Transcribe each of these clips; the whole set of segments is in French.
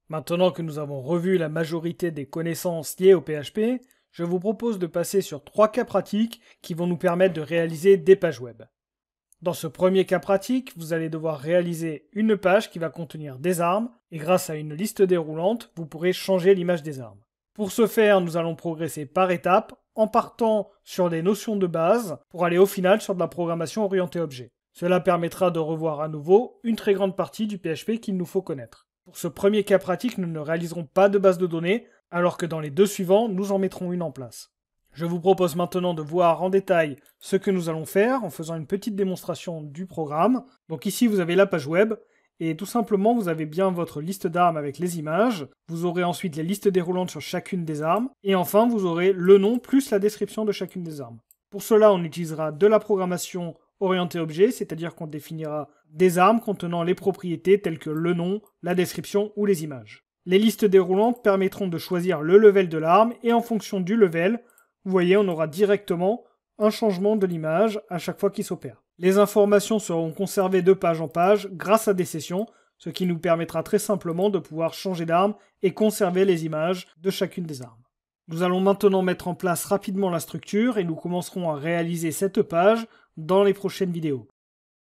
Maintenant que nous avons revu la majorité des connaissances liées au PHP, je vous propose de passer sur 3 cas pratiques qui vont nous permettre de réaliser des pages web. Dans ce premier cas pratique, vous allez devoir réaliser une page qui va contenir des armes, et grâce à une liste déroulante, vous pourrez changer l'image des armes. Pour ce faire, nous allons progresser par étapes, en partant sur des notions de base, pour aller au final sur de la programmation orientée objet. Cela permettra de revoir à nouveau une très grande partie du PHP qu'il nous faut connaître. Pour ce premier cas pratique, nous ne réaliserons pas de base de données, alors que dans les deux suivants, nous en mettrons une en place. Je vous propose maintenant de voir en détail ce que nous allons faire en faisant une petite démonstration du programme. Donc ici, vous avez la page web, et tout simplement, vous avez bien votre liste d'armes avec les images. Vous aurez ensuite les listes déroulantes sur chacune des armes, et enfin, vous aurez le nom plus la description de chacune des armes. Pour cela, on utilisera de la programmation orientée objet, c'est-à-dire qu'on définira des armes contenant les propriétés telles que le nom, la description ou les images. Les listes déroulantes permettront de choisir le level de l'arme, et en fonction du level, vous voyez, on aura directement un changement de l'image à chaque fois qu'il s'opère. Les informations seront conservées de page en page grâce à des sessions, ce qui nous permettra très simplement de pouvoir changer d'arme et conserver les images de chacune des armes. Nous allons maintenant mettre en place rapidement la structure et nous commencerons à réaliser cette page dans les prochaines vidéos.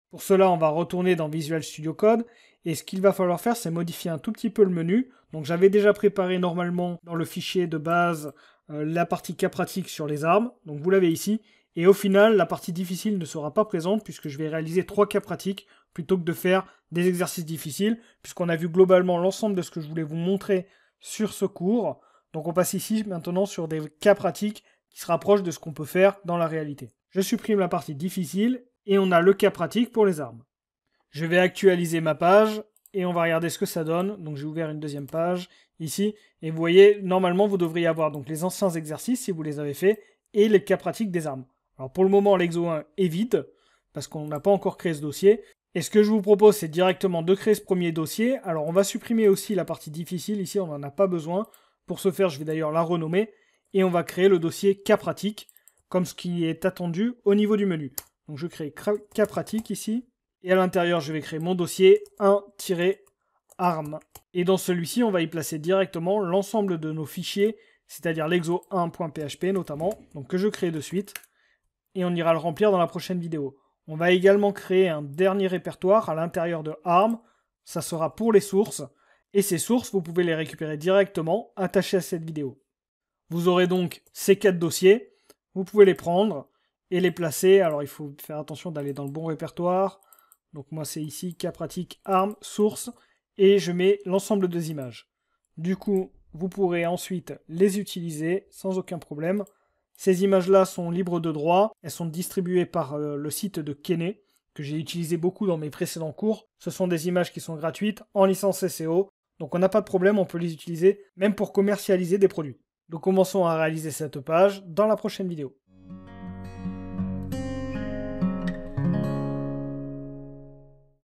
Pour cela, on va retourner dans Visual Studio Code et ce qu'il va falloir faire, c'est modifier un tout petit peu le menu. Donc j'avais déjà préparé normalement dans le fichier de base la partie cas pratique sur les armes, donc vous l'avez ici, et au final la partie difficile ne sera pas présente puisque je vais réaliser 3 cas pratiques plutôt que de faire des exercices difficiles, puisqu'on a vu globalement l'ensemble de ce que je voulais vous montrer sur ce cours. Donc on passe ici maintenant sur des cas pratiques qui se rapprochent de ce qu'on peut faire dans la réalité. Je supprime la partie difficile et on a le cas pratique pour les armes. Je vais actualiser ma page et on va regarder ce que ça donne. Donc j'ai ouvert une deuxième page ici et vous voyez, normalement vous devriez avoir donc les anciens exercices si vous les avez faits et les cas pratiques des armes. Alors pour le moment l'exo 1 est vide parce qu'on n'a pas encore créé ce dossier. Et ce que je vous propose c'est directement de créer ce premier dossier. Alors on va supprimer aussi la partie difficile, ici on n'en a pas besoin. Pour ce faire je vais d'ailleurs la renommer et on va créer le dossier cas pratique comme ce qui est attendu au niveau du menu. Donc je crée cas pratique ici. Et à l'intérieur, je vais créer mon dossier 1-armes. Et dans celui-ci, on va y placer directement l'ensemble de nos fichiers, c'est-à-dire l'exo1.php notamment, donc que je crée de suite. Et on ira le remplir dans la prochaine vidéo. On va également créer un dernier répertoire à l'intérieur de armes. Ça sera pour les sources. Et ces sources, vous pouvez les récupérer directement attachées à cette vidéo. Vous aurez donc ces 4 dossiers. Vous pouvez les prendre et les placer. Alors il faut faire attention d'aller dans le bon répertoire. Donc moi c'est ici, cas pratique, armes, source, et je mets l'ensemble des images. Du coup, vous pourrez ensuite les utiliser sans aucun problème. Ces images-là sont libres de droit, elles sont distribuées par le site de Kene, que j'ai utilisé beaucoup dans mes précédents cours. Ce sont des images qui sont gratuites, en licence SEO, donc on n'a pas de problème, on peut les utiliser même pour commercialiser des produits. Donc commençons à réaliser cette page dans la prochaine vidéo.